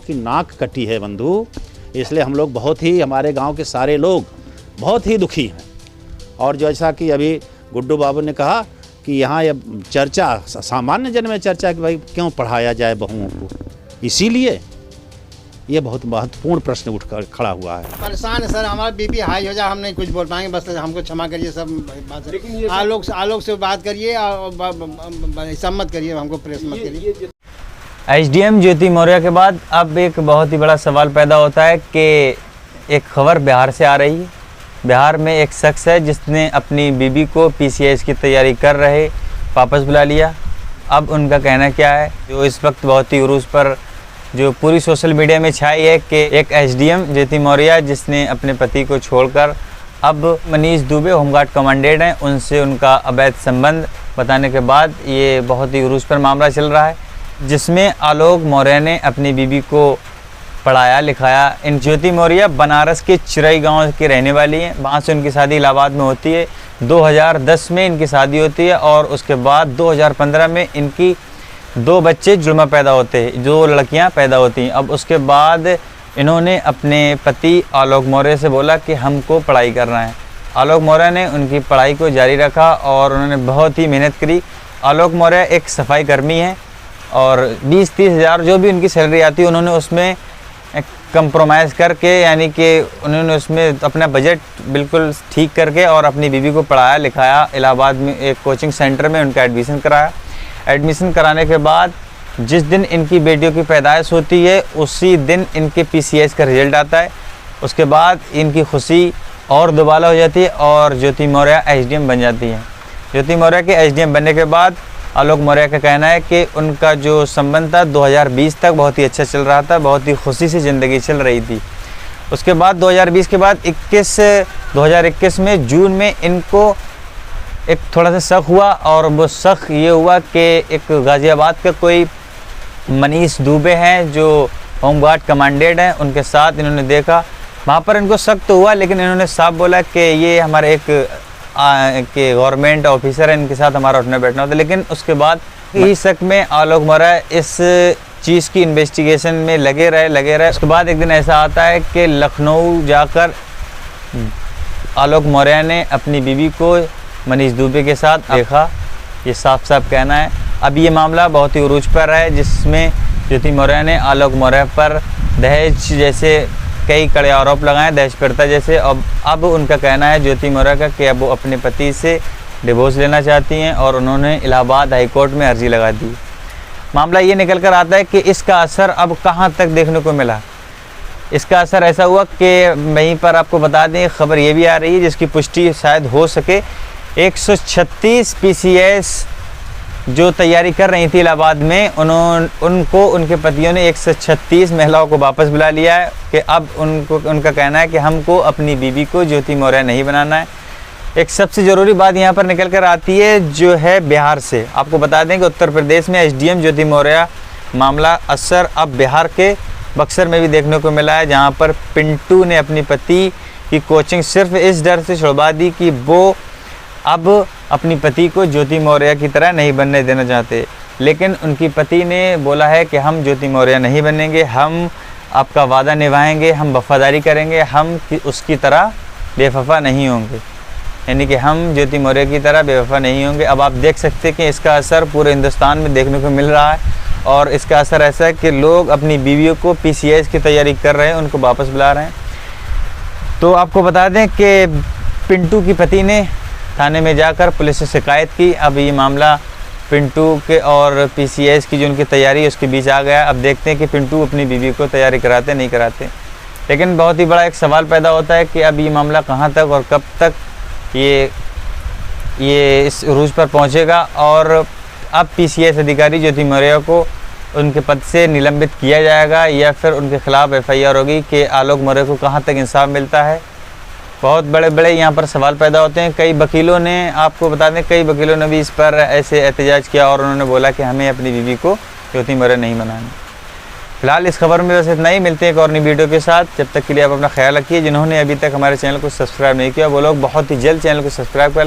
की नाक कटी है बंधु, इसलिए हम लोग बहुत ही, हमारे गांव के सारे लोग बहुत ही दुखी हैं। और जैसा कि अभी गुड्डू बाबू ने कहा कि यहाँ ये चर्चा, सामान्य जन में चर्चा कि भाई क्यों पढ़ाया जाए बहुओं को, इसीलिए ये बहुत महत्वपूर्ण प्रश्न उठ कर खड़ा हुआ है। परेशान है सर, हमारा बीपी हाई हो जाए, हम नहीं कुछ बोल पाएंगे, बस हमको क्षमा करिए सब बात। आलोक से बात करिए और सम्मत करिए, हमको प्रेस मत करिए। एसडीएम ज्योति मौर्य के बाद अब एक बहुत ही बड़ा सवाल पैदा होता है कि एक खबर बिहार से आ रही है। बिहार में एक शख्स है जिसने अपनी बीबी को पीसीएस की तैयारी कर रहे वापस बुला लिया। अब उनका कहना क्या है, जो इस वक्त बहुत ही उरूज पर जो पूरी सोशल मीडिया में छाई है कि एक एसडीएम ज्योति मौर्य जिसने अपने पति को छोड़कर अब मनीष दुबे होमगार्ड कमांडेंट हैं, उनसे उनका अवैध संबंध बताने के बाद ये बहुत ही उरूज पर मामला चल रहा है, जिसमें आलोक मौर्य ने अपनी बीबी को पढ़ाया लिखाया। इन ज्योति मौर्य बनारस के चिरई गांव की रहने वाली हैं। वहाँ से उनकी शादी इलाहाबाद में होती है। 2010 में इनकी शादी होती है और उसके बाद 2015 में इनकी 2 बच्चे जुड़वा पैदा होते हैं, 2 लड़कियां पैदा होती हैं। अब उसके बाद इन्होंने अपने पति आलोक मौर्य से बोला कि हमको पढ़ाई करना है। आलोक मौर्य ने उनकी पढ़ाई को जारी रखा और उन्होंने बहुत ही मेहनत करी। आलोक मौर्य एक सफाई कर्मी है और 20-30 हज़ार जो भी उनकी सैलरी आती है उन्होंने उसमें कंप्रोमाइज़ करके, यानी कि उन्होंने उसमें अपना बजट बिल्कुल ठीक करके और अपनी बीबी को पढ़ाया लिखाया। इलाहाबाद में एक कोचिंग सेंटर में उनका एडमिशन कराया। एडमिशन कराने के बाद जिस दिन इनकी बेटियों की पैदाइश होती है उसी दिन इनके पीसीएस का रिजल्ट आता है। उसके बाद इनकी खुशी और दुबाला हो जाती है और ज्योति मौर्य एसडीएम बन जाती है। ज्योति मौर्य के एसडीएम बनने के बाद आलोक मौर्य का कहना है कि उनका जो संबंध था 2020 तक बहुत ही अच्छा चल रहा था, बहुत ही खुशी से ज़िंदगी चल रही थी। उसके बाद 2020 के बाद 2021 में जून में इनको एक थोड़ा सा शक हुआ और वो शक ये हुआ कि एक गाज़ियाबाद का कोई मनीष दुबे हैं जो होमगार्ड कमांडेंट हैं, उनके साथ इन्होंने देखा। वहाँ पर इनको शक तो हुआ लेकिन इन्होंने साफ बोला कि ये हमारे एक के गवर्नमेंट ऑफिसर है, इनके साथ हमारा उठना बैठना होता है। लेकिन उसके बाद इस शक में आलोक मौर्य इस चीज़ की इन्वेस्टिगेशन में लगे रहे। उसके बाद एक दिन ऐसा आता है कि लखनऊ जाकर आलोक मौर्य ने अपनी बीवी को मनीष दुबे के साथ देखा। ये साफ साफ कहना है। अब ये मामला बहुत ही उरूज पर है, जिसमें ज्योति मौर्य ने आलोक मौर्य पर दहेज जैसे कई कड़े आरोप लगाए, दहेज पीड़िता जैसे। अब उनका कहना है ज्योति मौर्य का कि अब वो अपने पति से डिवोर्स लेना चाहती हैं और उन्होंने इलाहाबाद हाई कोर्ट में अर्जी लगा दी। मामला ये निकल कर आता है कि इसका असर अब कहाँ तक देखने को मिला। इसका असर ऐसा हुआ कि वहीं पर आपको बता दें, खबर ये भी आ रही है जिसकी पुष्टि शायद हो सके, 136 पीसीएस जो तैयारी कर रही थी इलाहाबाद में, उनको उनके पतियों ने 136 महिलाओं को वापस बुला लिया है कि अब उनका कहना है कि हमको अपनी बीबी को ज्योति मौर्य नहीं बनाना है। एक सबसे ज़रूरी बात यहाँ पर निकल कर आती है जो है बिहार से। आपको बता दें कि उत्तर प्रदेश में एसडीएम ज्योति मौर्य मामला असर अब बिहार के बक्सर में भी देखने को मिला है, जहाँ पर पिंटू ने अपनी पति की कोचिंग सिर्फ इस डर से छुड़वा दी कि वो अब अपनी पति को ज्योति मौर्य की तरह नहीं बनने देना चाहते। लेकिन उनकी पति ने बोला है कि हम ज्योति मौर्य नहीं बनेंगे, हम आपका वादा निभाएंगे, हम वफादारी करेंगे, हम उसकी तरह बेवफा नहीं होंगे, यानी कि हम ज्योति मौर्य की तरह बेवफा नहीं होंगे। अब आप देख सकते हैं कि इसका असर पूरे हिंदुस्तान में देखने को मिल रहा है और इसका असर ऐसा है कि लोग अपनी बीवियों को पीसीएस की तैयारी कर रहे हैं, उनको वापस बुला रहे हैं। तो आपको बता दें कि पिंटू की पति ने थाने में जाकर पुलिस से शिकायत की। अब ये मामला पिंटू के और पीसीएस की जो उनकी तैयारी है उसके बीच आ गया। अब देखते हैं कि पिंटू अपनी बीवी को तैयारी कराते नहीं कराते। लेकिन बहुत ही बड़ा एक सवाल पैदा होता है कि अब ये मामला कहाँ तक और कब तक ये इस उरूज पर पहुँचेगा और अब पीसीएस अधिकारी ज्योति मौर्य को उनके पद से निलंबित किया जाएगा या फिर उनके खिलाफ एफआईआर होगी कि आलोक मौर्य को कहाँ तक इंसाफ मिलता है। बहुत बड़े बड़े यहाँ पर सवाल पैदा होते हैं। कई वकीलों ने, आपको बता दें, कई वकीलों ने भी इस पर ऐसे एहतजाज किया और उन्होंने बोला कि हमें अपनी बीवी को ज्योति मौर्य नहीं बनाना। फिलहाल इस खबर में बस इतना ही। मिलते हैं एक और नई वीडियो के साथ। जब तक के लिए आप अपना ख्याल रखिए। जिन्होंने अभी तक हमारे चैनल को सब्सक्राइब नहीं किया वो लोग बहुत ही जल्द चैनल को सब्सक्राइब कर